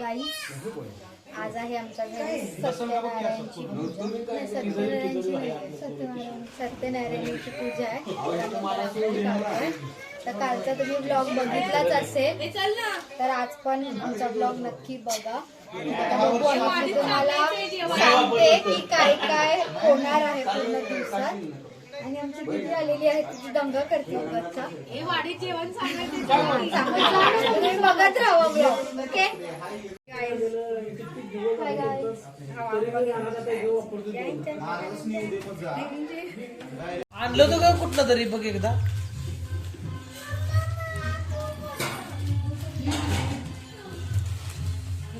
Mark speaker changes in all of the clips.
Speaker 1: गाईस, आज आहे आमच्या घरी सत्यनारायणची पूजा. सत्यनारायणची पूजा आहे. तर कालचा तुम्ही ब्लॉग बघितलाच असेल, तर आज पण आमचा ब्लॉग नक्की बघा. तुम्हाला सांगते की काय काय होणार आहे पूर्ण दिवसात. आणि आमची दीदी आलेली आहे, तिची दंगा करते उगाचचा. जेवण तुम्ही बघत राहा ब्लॉग. ओके
Speaker 2: आणलं होतं का कुठलं तरी बघ एकदा.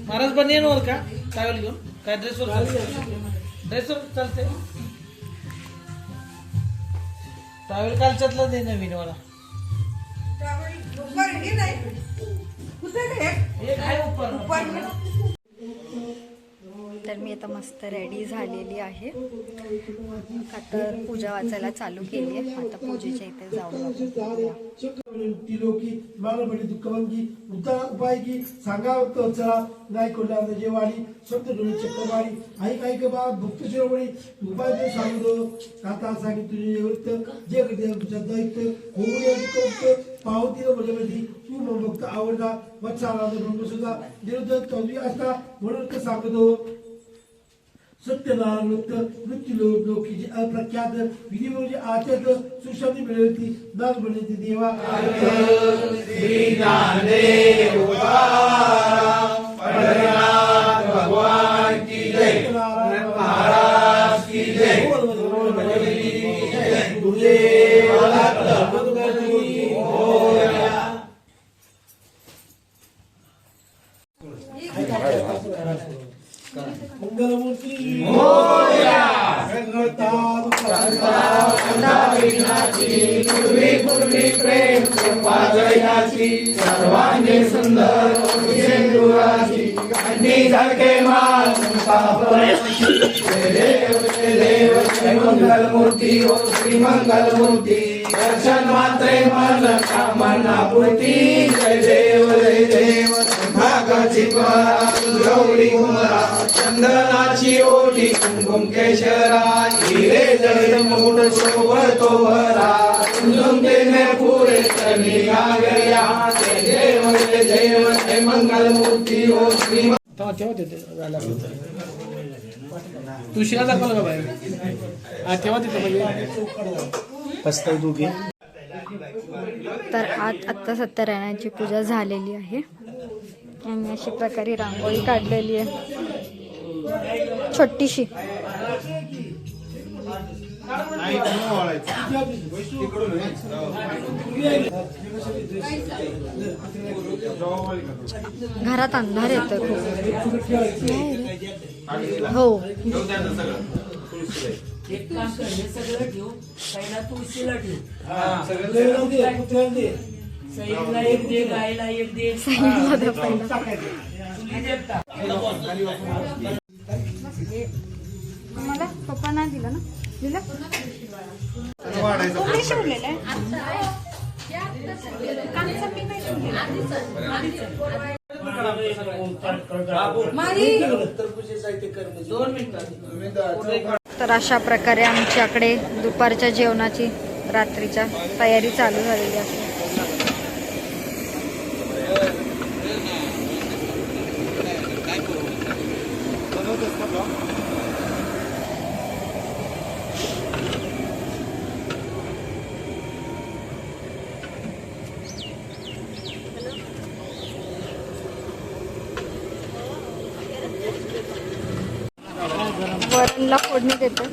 Speaker 2: महाराज बनियनवर का काय घेऊन काय ड्रेसवर चालते. ट्रॅव्हल कालच्यातलं दे नवीन मला.
Speaker 1: तर मी आता मस्त रेडी झालेली आहे. आता पूजा वाचायला चालू केली आहे. आता पूजेच्या इथे जाऊन
Speaker 3: उपाय की सांगावं चला नाही कोणला जेवाडी स्वतः डोळे चक्रवाडी आई काय का बा भक्त शिरोमणी उपाय सांगतो आता सांगित तुझे वृत्त जे तुझ्या दैत्य होऊन पावतीला म्हणजे तू मग भक्त आवडता वत्साला सुद्धा विरुद्ध कवी असता म्हणून सांगतो. सत्यनारायण मृत्यूलोक लोकीची अप्रख्यात विधी म्हणजे आचर्य सुशांती मिळवती नाग बनवती देवा.
Speaker 4: भगवान की जय, महाराज की जय.
Speaker 3: मंगलमूर्ती
Speaker 4: पूर्वी प्रेम सर्वांगी सुंदर झळके मान देव मंगलमूर्ती ओ श्री मंगलमूर्ती दर्शन मात्रे मन कामना पूर्ती. जय देव भागाची गौरी कुमरा चंदनाची ओढी कुंकुम केशरा हिरे जड मुठ शोभतो भरा तुमते पुरे चली गया. देव जय मंगलमूर्ती ओ श्री.
Speaker 2: तुळशीला दाखवलं का बाहेर तेव्हा तिथं.
Speaker 1: तर आत्ता सत्यनारायणाची पूजा झालेली आहे आणि अशी प्रकारे रांगोळी काढलेली आहे छोटीशी. घरात अंधार येतो खूप. हो
Speaker 5: सगळं ठेवू पहिला तुळशीला ठेवू. सईला एक दे, गायला एक दे.
Speaker 1: मला पप्पा नाही दिला ना. दिला शिवलेलं आहे. तर अशा प्रकारे आमच्याकडे दुपारच्या जेवणाची रात्रीच्या तयारी चालू झालेली आहे. वरणला फोडणी देतो.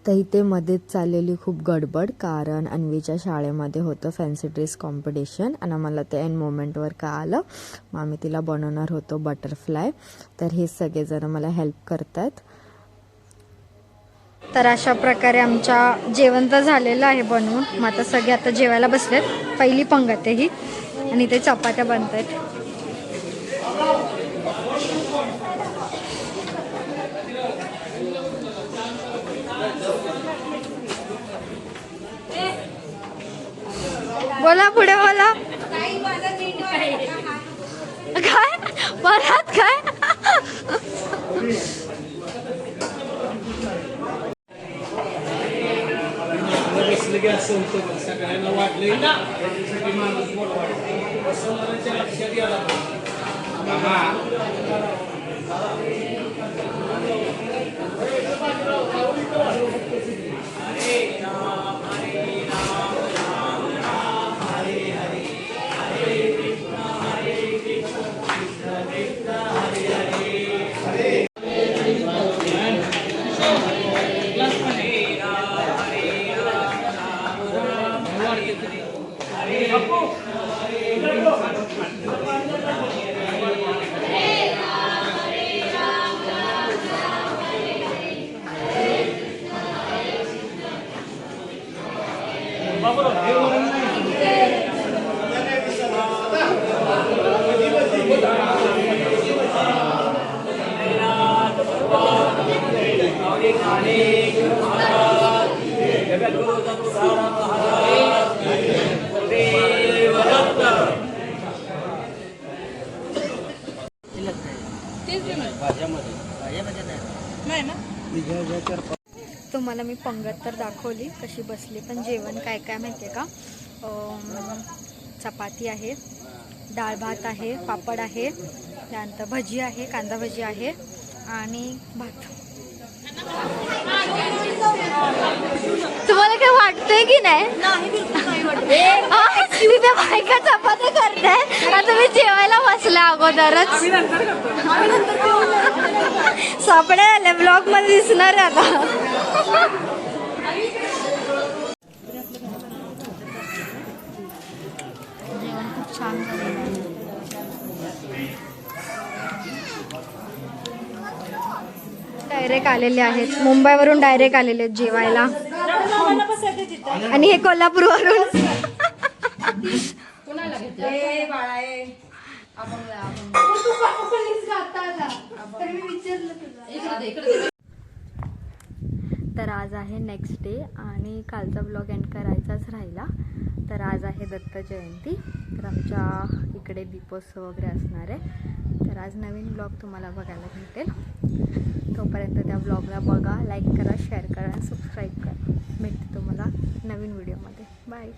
Speaker 1: तर इथे मध्येच चाललेली खूप गडबड, कारण अन्वीच्या शाळेमध्ये होतं फॅन्सी ड्रेस कॉम्पिटिशन आणि आम्हाला ते एंड मोमेंटवर का आलं. मग आम्ही तिला बनवणार होतो बटरफ्लाय. तर हे सगळेजण मला हेल्प करतात.
Speaker 6: तर अशा प्रकारे आमच्या जेवण तर झालेलं आहे बनवून. मग आता सगळे आता जेवायला बसलेत. पहिली पंगत आहे ही आणि ते चपात्या बनत आहेत. बोला पुढे बोला. काय परत काय?
Speaker 2: बसलं की असं होतं बघ, सगळ्यांना वाटलंय ना त्याच्यासाठी माणूस बोलवायचा. बसवणाऱ्याच्या लक्षात यायला
Speaker 6: तुम्हाला मी पंगत तर दाखवली कशी बसली, पण जेवण काय काय माहिती आहे का? चपाती आहे, डाळ भात आहे, पापड आहे, त्यानंतर भजी आहे, कांदा भजी आहे आणि भात. तुम्हाला काय वाटतंय की नाही? तिथे बायका चपात्या करताय आणि तुम्ही जेवायला बसला अगोदरच. सापडे आले ब्लॉग मध्ये दिसणार आता. जेवण खूप छान झालेलं आहे. डायरेक्ट आलेले आहेत मुंबईवरून, डायरेक्ट आलेले आहेत जेवायला. आणि हे कोल्हापूरवरून. तर आज आहे नेक्स्ट डे आणि कालचा ब्लॉग एंड करायचाच राहिला. तर आज आहे दत्त जयंती, तर आमच्या इकडे दीपोत्सव वगैरे असणार आहे. तर आज नवीन ब्लॉग तुम्हाला बघायला भेटेल. तोपर्यंत त्या ब्लॉगला बघा, लाईक करा, शेअर करा आणि सबस्क्राईब करा. भेटते तुम्हाला नवीन व्हिडिओमध्ये. बाय.